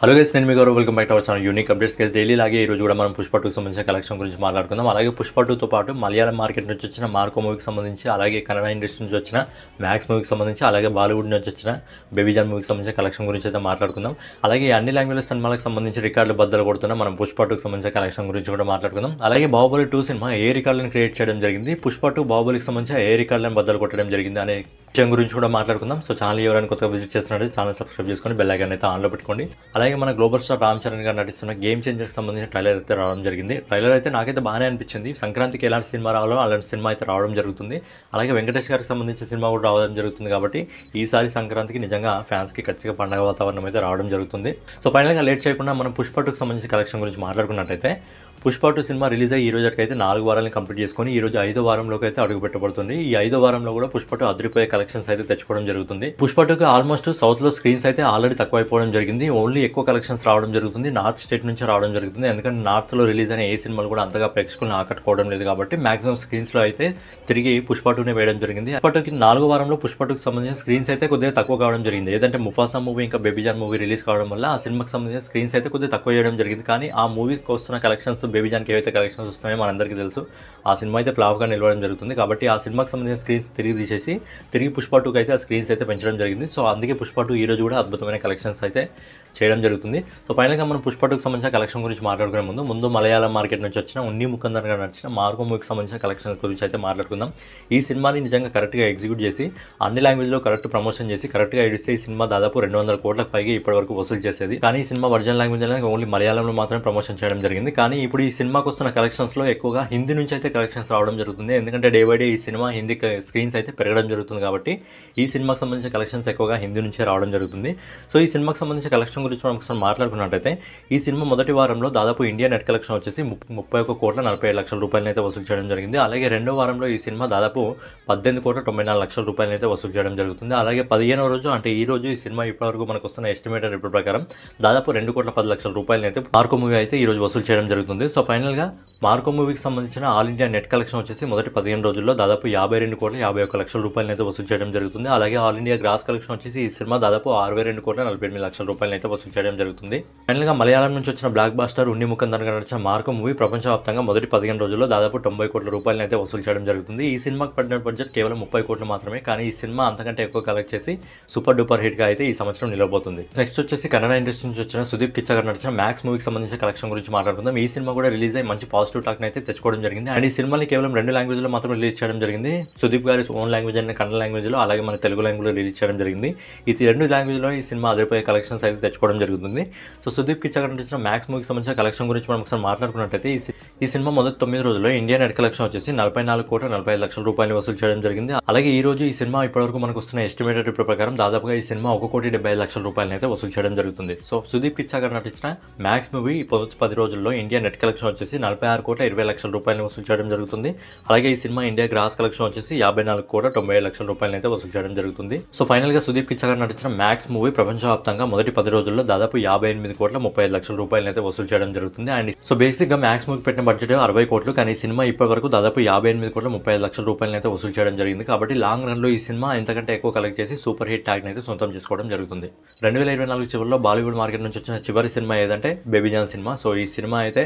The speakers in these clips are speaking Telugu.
హలో గైస్, నేను మీ Gaurav. Welcome back to our channel unique updates guys. Daily లాగే ఈ రోజు కూడా మనం పుష్ప 2కి సంబంధించిన కలెక్షన్ గురించి మాట్లాడుకుందాం. అలాగే పుష్ప 2తో పాటు మలయాళం మార్కెట్ నుంచి వచ్చిన మార్కో మూవీకి సంబంధించి, అలాగే కన్నడ ఇండస్ట్రీ నుంచి వచ్చిన మ్యాక్స్ మూవీకి సంబంధించి, అలాగే బాలీవుడ్ నుంచి వచ్చిన బేబీ జాన్ మూవీకి సంబంధించిన కలెక్షన్ గురించి అయితే మాట్లాడుకుందాం. అలాగే అన్ని లాంగ్వేజ్ సినిమాలకు సంబంధించి రికార్డులు బద్దలు కొడుతున్న మనం పుష్ప 2కి సంబంధించిన కలెక్షన్ గురించి కూడా మాట్లాడుకుందాం. అలాగే బాహుబలి 2 సినిమా ఏ రికార్డులను క్రియేట్ చేయడం జరిగింది, పుష్ప 2 బాహుబలికి సంబంధించి ఏ రికార్డులను బద్దలు కొట్టడం జరిగింది అనే విషయం గురించి కూడా మాట్లాడుకుందాం. సో ఛానల్ ఎవరైనా కొత్తగా విజిట్ చేస్తున్నట్టు ఛానల్ సబ్స్క్రైబ్ చేసుకొని బెల్ ఐకాన్ అయితే ఆన్లో పెట్టుకోండి. అలాగే మన గ్లోబల్ స్టార్ రామ్ చరణ్ గారు నటిస్తున్న గేమ్ చేంజర్కి సంబంధించిన ట్రైలర్ అయితే రావడం జరిగింది. ట్రైలర్ అయితే నాకైతే బాగానే అనిపించింది. సంక్రాంతికి ఎలాంటి సినిమా రావాలో అలాంటి సినిమా అయితే రావడం జరుగుతుంది. అలాగే వెంకటేష్ గారికి సంబంధించిన సినిమా కూడా రావడం జరుగుతుంది. కాబట్టి ఈసారి సంక్రాంతికి నిజంగా ఫ్యాన్స్కి ఖచ్చితంగా పండుగ వాతావరణం అయితే రావడం జరుగుతుంది. సో ఫైనల్గా లేట్ చేయకుండా మనం పుష్ప 2కి సంబంధించిన కలెక్షన్ గురించి మాట్లాడుకున్నట్టయితే, పుష్ప 2 సినిమా రిలీజ్ అయ్యి ఈ రోజుకైతే 4 వారాలను కంప్లీట్ చేసుకొని ఈ రోజు 5వ వారంలోకి అయితే అడుగు పెట్టబడుతుంది. ఈ 5వ వారంలో కూడా పుష్ప 2 అదిరిపోయే కలెక్షన్స్ అయితే తెచ్చుకోవడం జరుగుతుంది. పుష్ప 2కి ఆల్మోస్ట్ సౌత్ లో స్క్రీన్స్ అయితే ఆల్రెడీ తక్కువైపోవడం జరిగింది. ఓన్లీ ఎక్కువ కలెక్షన్స్ రావడం జరుగుతుంది నార్త్ స్టేట్ నుంచి రావడం జరుగుతుంది. ఎందుకంటే నార్త్ లో రిలీజ్ అయిన ఏ సినిమాలు కూడా అంతగా ప్రేక్షకులను ఆకట్టుకోవడం లేదు. కాబట్టి మాక్సిమం స్క్రీన్స్ లో అయితే తిరిగి పుష్ప 2నే వేయడం జరిగింది. పుష్ప 2కి 4వ వారంలో పుష్ప 2కి సంబంధించిన స్క్రీన్స్ అయితే కొద్దిగా తక్కువ కావడం జరిగింది. ఏదంటే ముఫాసా మూవీ ఇంకా బేబీ జాన్ మూవీ రిలీజ్ కావడం వల్ల ఆ సినిమాకి సంబంధించిన స్క్రీన్స్ అయితే కొద్దిగా తక్కువ చేయడం జరిగింది. కానీ ఆ మూవీకి వస్తున్న కలెక్షన్స్, బేబీ జాన్కి ఏవైతే కలెక్షన్స్ వస్తున్నాయో మనందరికీ తెలుసు. ఆ సినిమా అయితే ఫ్లాప్గా నిలవడం జరుగుతుంది. కాబట్టి ఆ సినిమాకి సంబంధించిన స్క్రీన్స్ తిరిగి తీసేసి తిరిగి పుష్ప 2కి అయితే ఆ స్క్రీన్స్ అయితే పెంచడం జరిగింది. సో అందుకే పుష్ప 2 ఈ రోజు కూడా అద్భుతమైన కలెక్షన్స్ అయితే చేయడం జరుగుతుంది. సో ఫైనల్గా మనం పుష్ప 2కి సంబంధించిన కలెక్షన్ గురించి మాట్లాడుకునే ముందు మలయాళం మార్కెట్ నుంచి వచ్చిన ఉన్ని ముకుందన్ గారు నడిచిన మార్కో మూవీకి సంబంధించిన కలెక్షన్ గురించి అయితే మాట్లాడుకుందాం. ఈ సినిమాని నిజంగా కరెక్ట్గా ఎగ్జిక్యూట్ చేసి అన్ని లాంగ్వేజ్లో కరెక్ట్ ప్రమోషన్ చేసి కరెక్ట్గా ఇడిస్తే ఈ సినిమా దాదాపు 200 కోట్లకు పైగా ఇప్పటివరకు వసూలు చేసేది. కానీ ఈ సినిమా ఒరిజినల్ లాంగ్వేజ్ ఓన్లీ మలయాళంలో మాత్రమే ప్రమోషన్ చేయడం జరిగింది. కానీ ఇప్పుడు ఈ సినిమాకి వస్తున్న కలెక్షన్స్లో ఎక్కువగా హిందీ నుంచి అయితే కలెక్షన్స్ రావడం జరుగుతుంది. ఎందుకంటే డే బై డే ఈ సినిమా హిందీ స్క్రీన్స్ అయితే పెరగడం జరుగుతుంది. కాబట్టి ఈ సినిమాకి సంబంధించిన కలెక్షన్స్ ఎక్కువగా హిందీ నుంచే రావడం జరుగుతుంది. సో ఈ సినిమాకి సంబంధించిన కలెక్షన్ గురించి మనం ఒకసారి మాట్లాడుకున్నట్టయితే, ఈ సినిమా మొదటి వారంలో దాదాపు ఇండియా నెట్ కలెక్షన్ వచ్చేసి 31,47,00,000 రూపాయలను అయితే వసూలు చేయడం జరిగింది. అలాగే రెండో వారంలో ఈ సినిమా దాదాపు 18,94,00,000 రూపాయలను అయితే వసూలు చేయడం జరుగుతుంది. అలాగే 15వ రోజు అంటే ఈ రోజు ఈ సినిమా ఇప్పటివరకు మనకు వస్తున్న ఎస్టిమేటెడ్ రిపోర్ట్ ప్రకారం దాదాపు 2,10,00,000 రూపాయలను అయితే మార్కో మూవీ అయితే ఈ రోజు వసూలు చేయడం జరుగుతుంది. సో ఫైనల్గా మార్కో మూవీకి సంబంధించిన ఆల్ ఇండియా నెట్ కలెక్షన్ వచ్చేసి మొదటి 15 రోజుల్లో దాదాపు 52,51,00,000 రూపాయలను అయితే వసూలు చేయడం జరుగుతుంది. అలాగే ఆల్ ఇండియా గ్రాస్ కలెక్షన్ వచ్చేసి ఈ సినిమా దాదాపు 62,48,00,000 రూపాయలను అయితే వసూలు చేయడం జరుగుతుంది. ఫైనల్గా మలయాళం నుంచి వచ్చిన బ్లాక్ బాస్టర్ ఉన్ని ముకుందన్ గారు నడిచిన మార్కో మూవీ ప్రపంచవ్యాప్తంగా మొదటి 15 రోజుల్లో దాదాపు 90 కోట్ల రూపాయలను అయితే వసూలు చేయడం జరుగుతుంది. ఈ సినిమాకి పడిన బడ్జెట్ కేవలం 30 కోట్లు మాత్రమే. కానీ ఈ సినిమా అంతకంటే ఎక్కువ కలెక్ట్ చేసి సూపర్ డూపర్ హిట్ గా అయితే ఈ సంవత్సరం నిలవబోతుంది. నెక్స్ట్ వచ్చేసి కన్నడ ఇండస్ట్రీ నుంచి వచ్చిన సుదీప్ కిచ్చా గారు నడిచిన మ్యాక్స్ మూవీకి సంబంధించిన కలెక్షన్ గురించి మాట్లాడుకుందాం. ఈ సినిమా కూడా రిలీజ్ అయ్యి మంచి పాజిటివ్ టాక్ అయితే తెచ్చుకోవడం జరిగింది. అండ్ ఈ సినిమాని కేవలం 2 లాంగ్వేజ్ లో మాత్రం రిలీజ్ చేయడం జరిగింది. సుదీప్ గారి own language and Kannada language లో, అలాగే మన తెలుగు లాంగ్వేజ్ లో రిలీజ్ చేయడం జరిగింది. ఈ 2 లాంగ్వేజ్ లో ఈ సినిమా అదిరిపోయే కలెక్షన్స్ అయితే తెచ్చుకోవడం జరుగుతుంది. సో సుదీప్ కిచ్చా గారు నటించిన మ్యాక్స్ మూవీకి సంబంధించిన కలెక్షన్ గురించి మనం ఒకసారి మాట్లాడుకున్నట్టయితే, ఈ సినిమా మొదటి 9 రోజుల్లో ఇండియా నెట్ కలెక్షన్ వచ్చేసి 44,45,00,000 రూపాయలు వసూలు చేయడం జరిగింది. అలాగే ఈ రోజు ఈ సినిమా ఇప్పటివరకు మనకు వస్తున్న ఎస్టిమేటెడ్ రిపోర్ట్ ప్రకారం దాదాపుగా ఈ సినిమా 1,75,00,000 రూపాయలు అయితే వసూలు చేయడం జరుగుతుంది. సో సుదీప్ కిచ్చా గారు నటించిన మ్యాక్స్ మూవీ మొదటి 10 రోజుల్లో ఇండియా నెట్ కలెక్షన్ వచ్చేసి 46,20,00,000 రూపాయలు వసూలు చేయడం జరుగుతుంది. అలాగే ఈ సినిమా ఇండియా గ్రాస్ కలెక్షన్ వచ్చేసి 54,97,00,000 రూపాయలు అయితే వసూలు చేయడం జరుగుతుంది. సో ఫైనల్ గా సుదీప్ కిచ్చా గారు నటించిన మ్యాక్స్ మూవీ ప్రపంచవ్యాప్తంగా మొదటి 10 రోజుల్లో దాదాపు 58,35,00,000 రూపాయలు అయితే వసూలు చేయడం జరుగుతుంది. అండ్ సో బేసిక్ గా మ్యాక్స్ మూవీ పెట్టిన బడ్జెట్ 60 కోట్లు. కానీ ఈ సినిమా ఇప్పటి వరకు దాదాపు 58,35,00,000 రూపాయలు అయితే వసూలు చేయడం జరిగింది. కాబట్టి లాంగ్ రన్ లో ఈ సినిమా ఎంతకంటే ఎక్కువ కలెక్ట్ చేసి సూపర్ హిట్ ట్యాగ్ అయితే సొంతం చేసుకోవడం జరుగుతుంది. 2024 చివరిలో బాలీవుడ్ మార్కెట్ నుంచి వచ్చిన చివరి సినిమా ఏదంటే బేబీ జాన్ సినిమా. సో ఈ సినిమా అయితే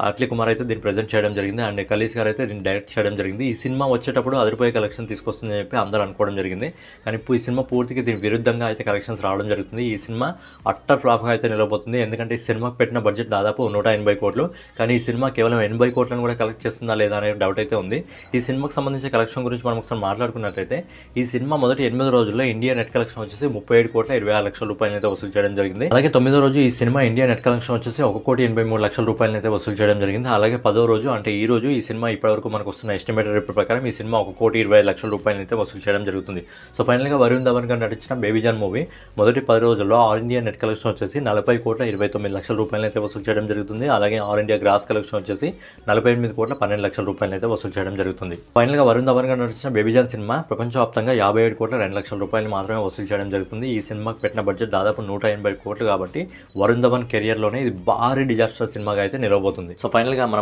అట్లీ కుమార్ అయితే దీన్ని ప్రెజెంట్ చేయడం జరిగింది. అండ్ కలీస్ గారు అయితే దీన్ని డైరెక్ట్ చేయడం జరిగింది. ఈ సినిమా వచ్చేటప్పుడు అదిరిపోయే కలెక్షన్ తీసుకొస్తుందని చెప్పి అందరూ అనుకోవడం జరిగింది. కానీ ఇప్పుడు ఈ సినిమా పూర్తిగా దీని విరుద్ధంగా అయితే కలెక్షన్స్ రావడం జరుగుతుంది. ఈ సినిమా అట్టర్ ఫ్లాప్గా అయితే నిలబోతుంది. ఎందుకంటే ఈ సినిమాకి పెట్టిన బడ్జెట్ దాదాపు 180 కోట్లు. కానీ ఈ సినిమా కేవలం 80 కోట్లను కూడా కలెక్ట్ చేస్తుందా లేదా అనే డౌట్ అయితే ఉంది. ఈ సినిమాకి సంబంధించిన కలెక్షన్ గురించి మనం ఒకసారి మాట్లాడుకున్నట్లయితే, ఈ సినిమా మొదటి 8 రోజుల్లో ఇండియా నెట్ కలెక్షన్ వచ్చేసి 37,26,00,000 రూపాయలు అయితే వసూలు చేయడం జరిగింది. అలాగే 9వ రోజు ఈ సినిమా ఇండియా నెట్ కలెక్షన్ వచ్చేసి 1,83,00,000 రూపాయలు అయితే వసూలు చేయడం జరిగింది. అలాగే 10వ రోజు అంటే ఈ రోజు ఈ సినిమా ఇప్పటివరకు మనకు వస్తున్న ఎస్టిమేటెడ్ రిపోర్ట్ ప్రకారం ఈ సినిమా 1,25,00,000 రూపాయలు అయితే వసూలు చేయడం జరుగుతుంది. సో ఫైనల్ గా వరుణ్ ధవన్ గారు నటించిన బేబీ జాన్ మూవీ మొదటి 10 రోజుల్లో ఆల్ ఇండియా నెట్ కలెక్షన్ వచ్చేసి 40,29,00,000 రూపాయలు అయితే వసూలు చేయడం జరుగుతుంది. అలాగే ఆల్ ఇండియా గ్రాస్ కలెక్షన్ వచ్చేసి 48,12,00,000 రూపాయలు అయితే వసూలు చేయడం జరుగుతుంది. ఫైనల్ గా వరుణ్ ధవన్ గారు నటించిన బేబీ జాన్ సినిమా ప్రపంచవ్యాప్తంగా 57,02,00,000 రూపాయలు మాత్రమే వసూలు చేయడం జరుగుతుంది. ఈ సినిమాకి పెట్టిన బడ్జెట్ దాదాపు 180 కోట్లు. కాబట్టి వరుణ్ ధవన్ కెరియర్ లోనే ఇది భారీ డిజాస్టర్ సినిమాగా అయితే నిలవబోతుంది. సో ఫైనల్ గా మన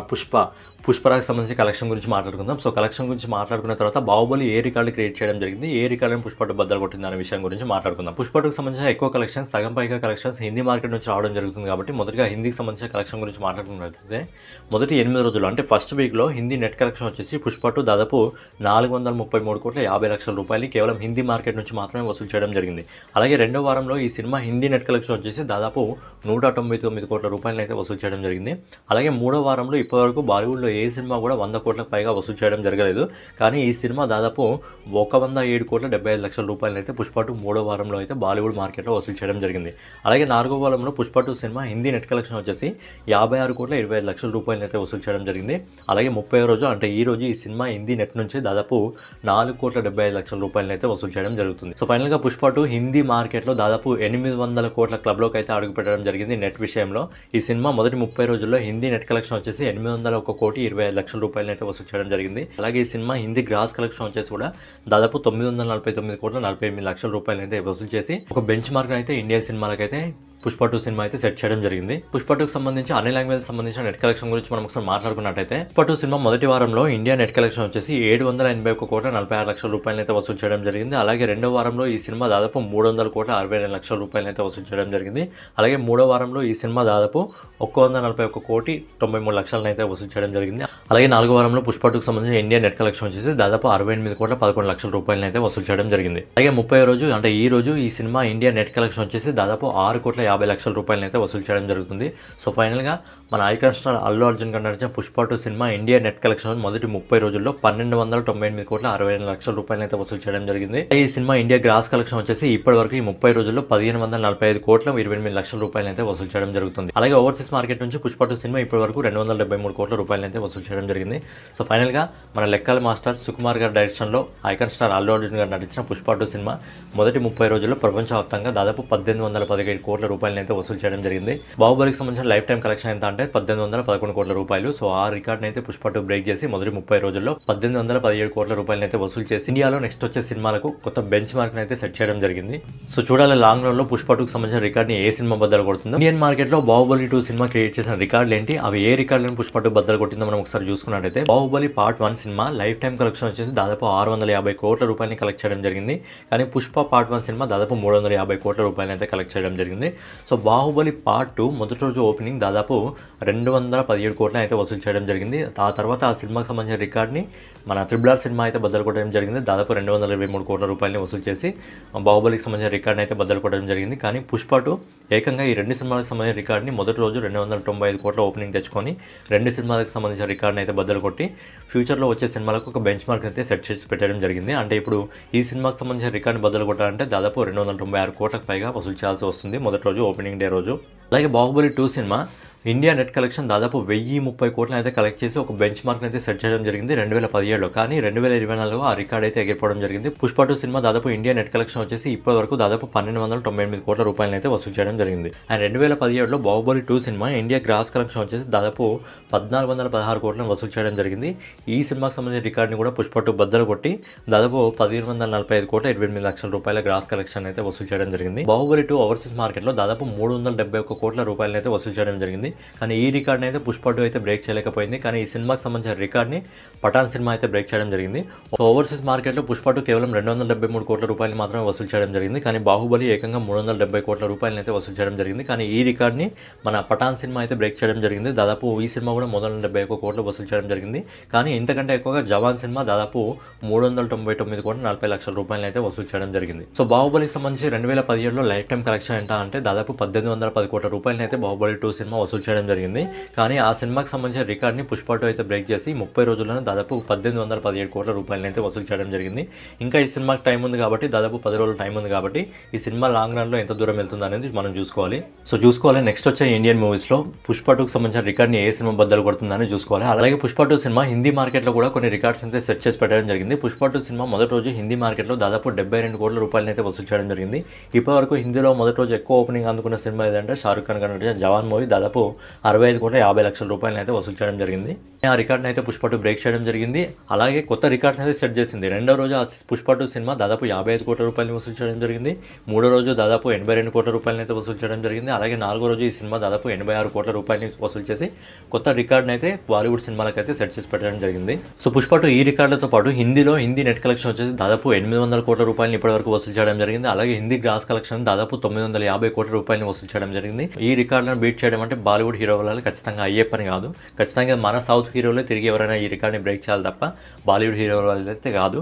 పుష్పరాకి సంబంధించి కలెక్షన్ గురించి మాట్లాడుకుందాం. సో కలెక్షన్ గురించి మాట్లాడుకున్న తర్వాత బాహుబలి ఏ రికార్డు క్రియేట్ చేయడం జరిగింది. ఏ రికార్డులను పుష్ప 2 బద్దలు కొట్టింది అనే విషయం గురించి మాట్లాడుకుందాం. పుష్ప 2కి సంబంధించిన ఎక్కువ కలెక్షన్స్, సగం పైగా కలెక్షన్స్ హిందీ మార్కెట్ నుంచి రావడం జరుగుతుంది కాబట్టి మొదటిగా హిందీకి సంబంధించిన కలెక్షన్ గురించి మాట్లాడుకున్నట్లయితే మొదటి 8 రోజులు అంటే ఫస్ట్ వీక్లో హిందీ నెట్ కలెక్షన్ వచ్చేసి పుష్ప 2 దాదాపు 433,50,00,000 రూపాయలు కేవలం హిందీ మార్కెట్ నుంచి మాత్రమే వసూలు చేయడం జరిగింది. అలాగే రెండో వారంలో ఈ సినిమా హిందీ నెట్ కలెక్షన్ వచ్చేసి దాదాపు 199 కోట్ల రూపాయలను అయితే వసూలు చేయడం జరిగింది. అలాగే మూడో వారంలో ఇప్పటివరకు బాలీవుడ్లో ఏ సినిమా కూడా 100 కోట్లకు పైగా వసూలు చేయడం జరగలేదు. కానీ ఈ సినిమా దాదాపు 107,75,00,000 రూపాయలు అయితే పుష్ప 2 మూడో వారంలో అయితే బాలీవుడ్ మార్కెట్లో వసూలు చేయడం జరిగింది. అలాగే నాలుగో వారంలో Pushpa 2 cinema Hindi net collection వచ్చేసి 56,25,00,000 రూపాయలు అయితే వసూలు చేయడం జరిగింది. అలాగే 30వ రోజు అంటే ఈ రోజు ఈ సినిమా హిందీ నెట్ నుంచి దాదాపు 4,75,00,000 రూపాయలు అయితే వసూలు చేయడం జరుగుతుంది. సో ఫైనల్గా పుష్ప 2 హిందీ మార్కెట్లో దాదాపు 800 కోట్ల క్లబ్లోకి అయితే అడుగుపెట్టడం జరిగింది. నెట్ విషయంలో ఈ సినిమా మొదటి 30 రోజుల్లో హిందీ నెట్ కలెక్షన్ వచ్చేసి 801,25,00,000 రూపాయలు అయితే వసూలు చేయడం జరిగింది. అలాగే ఈ సినిమా హిందీ గ్రాస్ కలెక్షన్ వచ్చేసి కూడా దాదాపు 949,48,00,000 రూపాయలు అయితే వసూలు చేసి ఒక బెంచ్ మార్క్ అయితే ఇండియా సినిమాలకైతే పుష్ప 2 సినిమా అయితే సెట్ చేయడం జరిగింది. పుష్ప 2కి సంబంధించి అన్ని లాంగ్వేజ్ సంబంధించిన నెట్ కలెక్షన్ గురించి మనం ఒకసారి మాట్లాడుకున్నట్టయితే పుష్ప 2 సినిమా మొదటి వారంలో ఇండియా నెట్ కలెక్షన్ వచ్చేసి 781,46,00,000 రూపాయలు అయితే వసూలు చేయడం జరిగింది. అలాగే రెండో వారంలో ఈ సినిమా దాదాపు 300,69,00,000 రూపాయలు అయితే వసూలు చేయడం జరిగింది. అలాగే మూడో వారంలో ఈ సినిమా దాదాపు 141,93,00,000 అయితే వసూలు చేయడం జరిగింది. అలాగే నాలుగో వారంలో పుష్ప 2కి సంబంధించిన ఇండియా నెట్ కలెక్షన్ వచ్చేసి దాదాపు 68,11,00,000 రూపాయలు అయితే వసూలు చేయడం జరిగింది. అలాగే 30వ రోజు అంటే ఈ రోజు ఈ సినిమా ఇండియా నెట్ కలెక్షన్ వచ్చేసి దాదాపు 6,50,00,000 రూపాయలు అయితే వసూలు చేయడం జరుగుతుంది. సో ఫైనల్గా మన ఐకాన్ స్టార్ అల్లు అర్జున్ గారు నడిచిన పుష్ప 2 సినిమా ఇండియా నెట్ కలెక్షన్ మొదటి 30 రోజుల్లో 1,298,65,00,000 రూపాయలు అయితే వసూలు చేయడం జరిగింది. ఈ సినిమా ఇండియా గ్రాస్ కలెక్షన్ వచ్చేసి ఇప్పటి వరకు ఈ 30 రోజుల్లో 1,545,28,00,000 రూపాయలు అయితే వసూలు చేయడం జరుగుతుంది. అలాగే ఓవర్సీస్ మార్కెట్ నుంచి పుష్ప 2 సినిమా ఇప్పటి వరకు 273 కోట్ల రూపాయలు అయితే వసూలు చేయడం జరిగింది. సో ఫైనల్గా మన లెక్కల మాస్టర్ సుకుమార్ గారి డైరెక్షన్లో ఐకాన్ స్టార్ అల్లు అర్జున్ గారు నటించిన పుష్ప 2 సినిమా మొదటి 30 రోజుల్లో ప్రపంచవ్యాప్తంగా దాదాపు 1,817 కోట్ల రూపాయలు అయితే వసూలు చేయడం జరిగింది. బాహుబలికి సంబంధించిన లైఫ్ టైం కలెక్షన్ ఎంత అంటే 1,811 కోట్ల రూపాయలు. సో ఆ రికార్డ్ అయితే పుష్ప 2 బ్రేక్ చేసి మొదటి 30 రోజుల్లో 1,817 కోట్ల రూపాయలు అయితే వసూలు చేసి ఇండియాలో నెక్స్ట్ వచ్చే సినిమాలకు కొత్త బెంచ్ మార్క్ అయితే సెట్ చేయడం జరిగింది. సో చూడాలి లాంగ్ రన్ లో పుష్ప 2కి సంబంధించిన రికార్డ్ ని ఏ సినిమా బద్దలు కొడుతుందో. ఇండియన్ మార్కెట్ లో బాహుబలి 2 సినిమా క్రియేట్ చేసిన రికార్డులు ఏంటి, అవి ఏ రికార్డులను పుష్ప 2 బద్దలు కొట్టిందో మనం ఒకసారి చూసుకున్నట్టయితే Baahubali part 1 cinema life time collection వచ్చేసి దాదాపు 650 కోట్ల రూపాయలని కలెక్ట్ చేయడం జరిగింది. కానీ పుష్ప పార్ట్ 1 సినిమా దాదాపు 350 కోట్ల రూపాయలు అయితే కలెక్ట్ చేయడం జరిగింది. సో బాహుబలి పార్ట్ 2 మొదటి రోజు ఓపెనింగ్ దాదాపు 217 కోట్ల అయితే వసూలు చేయడం జరిగింది. ఆ తర్వాత ఆ సినిమాకి సంబంధించిన రికార్డ్ని మన RRR సినిమా అయితే బద్దలు కొట్టడం జరిగింది. దాదాపు 223 కోట్ల రూపాయలని వసూలు చేసి బాహుబలికి సంబంధించిన రికార్డ్ని అయితే బద్దలు కొట్టడం జరిగింది. కానీ పుష్ప 2 ఏకంగా ఈ రెండు సినిమాలకు సంబంధించిన రికార్డ్ని మొదటి రోజు 295 కోట్ల ఓపెనింగ్ తెచ్చుకొని రెండు సినిమాలకు సంబంధించిన రికార్డ్ని అయితే బద్దలు కొట్టి ఫ్యూచర్లో వచ్చే సినిమాలకు ఒక బెంచ్ మార్క్ అయితే సెట్ చేసి పెట్టడం జరిగింది. అంటే ఇప్పుడు ఈ సినిమాకి సంబంధించిన రికార్డ్ని బద్దలు కొట్టాలంటే దాదాపు 296 కోట్లకు పైగా వసూలు చేయాల్సి వస్తుంది మొదటి రోజు ఓపెనింగ్ డే రోజు. అలాగే బాహుబలి 2 సినిమా ఇండియా నెట్ కలెక్షన్ దాదాపు 1,030 కోట్లను అయితే కలెక్ట్ చేసి ఒక బెంచ్ మార్క్ అయితే సెట్ చేయడం జరిగింది 2017లో. కానీ 2024లో ఆ రికార్డ్ అయితే ఎగిరిపోవడం జరిగింది. పుష్ప 2 సినిమా దాదాపు ఇండియా నెట్ కలెక్షన్ వచ్చేసి ఇప్పటి వరకు దాదాపు 1,298 కోట్ల రూపాయలను అయితే వసూలు చేయడం జరిగింది. అండ్ 2017లో బాహుబలి 2 సినిమా ఇండియా గ్రాస్ కలెక్షన్ వచ్చేసి దాదాపు 1,416 కోట్లను వసూలు చేయడం జరిగింది. ఈ సినిమాకి సంబంధించిన రికార్డ్ని కూడా పుష్ప 2 బద్దలు కొట్టి దాదాపు 1,145 కోట్ల 28,00,000 రూపాయల గ్రాస్ కలెక్షన్ అయితే వసూలు చేయడం జరిగింది. బాహుబలి 2 ఓవర్సీస్ మార్కెట్లో దాదాపు 371 కోట్ల రూపాయలను అయితే వసూలు చేయడం జరిగింది. కానీ ఈ రికార్డ్ని అయితే పుష్ప 2 అయితే బ్రేక్ చేయలేకపోయింది. కానీ ఈ సినిమాకి సంబంధించిన రికార్డ్ని పఠాన్ సినిమా అయితే బ్రేక్ చేయడం జరిగింది. ఓవర్సీస్ మార్కెట్లో పుష్ప 2 కేవలం 273 కోట్ల రూపాయలు మాత్రమే వసూలు చేయడం జరిగింది. కానీ బాహుబలి ఏకంగా 370 కోట్ల రూపాయలను అయితే వసూలు చేయడం జరిగింది. కానీ ఈ రికార్డ్ని మన పఠాన్ సినిమా అయితే బ్రేక్ చేయడం జరిగింది. దాదాపు ఈ సినిమా కూడా 371 కోట్లు వసూలు చేయడం జరిగింది. కానీ ఇంతకంటే ఎక్కువగా జవాన్ సినిమా దాదాపు 399 కోట్ల 40 లక్షల రూపాయలు అయితే వసూలు చేయడం జరిగింది. సో బాహుబలికి సంబంధించి 2017లో లైఫ్ టైం కలెక్షన్ ఎంత అంటే దాదాపు 1,810 కోట్ల రూపాయలు అయితే బాహుబలి 2 సినిమా వసూలు చేయడం జరిగింది. కానీ ఆ సినిమాకి సంబంధించిన రికార్డ్ని పుష్ప 2 అయితే బ్రేక్ చేసి 30 రోజుల్లోనే దాదాపు 1,817 కోట్ల రూపాయలు అయితే వసూలు చేయడం జరిగింది. ఇంకా ఈ సినిమాకి టైం ఉంది కాబట్టి దాదాపు 10 రోజుల టైం ఉంది కాబట్టి ఈ సినిమా లాంగ్ రన్లో ఎంత దూరం వెళ్తుంది అనేది మనం చూసుకోవాలి. నెక్స్ట్ వచ్చే ఇండియన్ మూవీస్లో పుష్ప 2కి సంబంధించిన రికార్డ్ని ఏ సినిమా బద్దలు కొడుతుందని చూసుకోవాలి. అలాగే పుష్ప 2 సినిమా హిందీ మార్కెట్లో కూడా కొన్ని రికార్డ్స్ అయితే సెట్ చేసి పెట్టడం జరిగింది. పుష్ప 2 సినిమా మొదటి రోజు హిందీ మార్కెట్లో దాదాపు 72 కోట్ల రూపాయలు అయితే వసూలు చేయడం జరిగింది. ఇప్పటి వరకు హిందీలో మొదటి రోజు ఎక్కువ ఓపెనింగ్ అందుకున్న సినిమా ఏదంటే షారుఖ్ ఖాన్ నటించిన జవాన్ మూవీ దాదాపు ₹65,50,00,000 అయితే వసూలు చేయడం జరిగింది. ఆ రికార్డ్ని అయితే పుష్ప 2 బ్రేక్ చేయడం జరిగింది. అలాగే కొత్త రికార్డ్స్ అయితే సెట్ చేసింది. రెండో రోజు ఆ పుష్ప 2 సినిమా దాదాపు ₹55 కోట్ల వసూలు చేయడం జరిగింది. మూడో రోజు దాదాపు ₹82 కోట్ల అయితే వసూలు చేయడం జరిగింది. అలాగే నాలుగో రోజు ఈ సినిమా దాదాపు ₹86 కోట్ల వసూలు చేసి కొత్త రికార్డ్ని అయితే బాలీవుడ్ సినిమాలకు అయితే సెట్ చేసి పెట్టడం జరిగింది. సో పుష్ప 2 ఈ రికార్డులతో పాటు హిందీ నెట్ కలెక్షన్ వచ్చేసి దాదాపు ₹800 కోట్ల ఇప్పటివరకు వసూలు చేయడం జరిగింది. అలాగే హిందీ గ్రాస్ కలెక్షన్ దాదాపు ₹950 కోట్ల వసూలు చేయడం జరిగింది. ఈ రికార్డులను బీట్ చేయడం అంటే బాలీవుడ్ హీరో వల్ల ఖచ్చితంగా అయ్యే పని కాదు. ఖచ్చితంగా మన సౌత్ హీరోలే తిరిగి ఎవరైనా ఈ రికార్డ్ని బ్రేక్ చేయాలి తప్ప బాలీవుడ్ హీరో వాళ్ళైతే కాదు.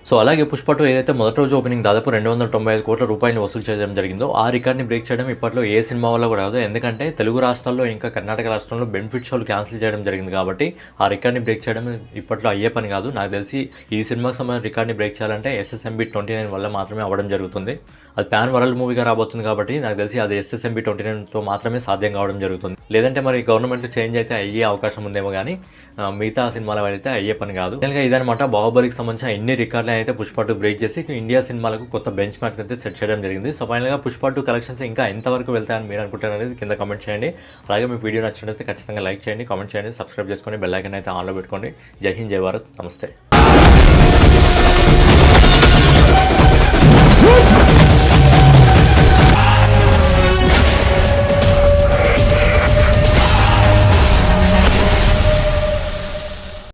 సో అలాగే పుష్ప 2 ఏదైతే మొదటి రోజు ఓపెనింగ్ దాదాపు ₹295 కోట్ల వసూలు చేయడం జరిగిందో ఆ రికార్డ్ని బ్రేక్ చేయడం ఇప్పట్లో ఏ సినిమా వల్ల కూడా కాదు. ఎందుకంటే తెలుగు రాష్ట్రాల్లో ఇంకా కర్ణాటక రాష్ట్రంలో బెనిఫిట్ షోలు క్యాన్సిల్ చేయడం జరిగింది కాబట్టి ఆ రికార్డ్ని బ్రేక్ చేయడం ఇప్పట్లో అయ్యే పని కాదు. నాకు తెలిసి ఈ సినిమాకి సంబంధించిన రికార్డ్ని బ్రేక్ చేయాలంటే SSMB 29 వల్ల మాత్రమే అవ్వడం జరుగుతుంది. అది పాన్ వరల్డ్ మూవీగా రాబోతుంది కాబట్టి నాకు తెలిసి అది SSMB 29తో మాత్రమే సాధ్యం కావడం జరుగుతుంది. లేదంటే మరి గవర్నమెంట్ చేంజ్ అయితే అయ్యే అవకాశం ఉందేమో కానీ మిగతా సినిమాల అయితే అయ్యే పని కాదు. ఇదనమాట బాహుబలికి సంబంధించిన ఎన్ని రికార్డులు అయితే పుష్ప 2 బ్రేక్ చేసి ఇండియా సినిమాలకు కొత్త బెంచ్ మార్క్ అయితే సెట్ చేయడం జరిగింది. సో ఫైనల్గా పుష్ప 2 కలెక్షన్స్ ఇంకా ఎంతవరకు వెళ్తాయని మీరు అనుకుంటారు అనేది కింద కామెంట్ చేయండి. అలాగే మీకు వీడియో నచ్చినట్లయితే ఖచ్చితంగా లైక్ చేయండి, కామెంట్ చేయండి, సబ్స్క్రైబ్ చేసుకొని బెల్ ఐకాన్ అయితే ఆన్లో పెట్టుకోండి. జై హింద్, జై భారత్, నమస్తే.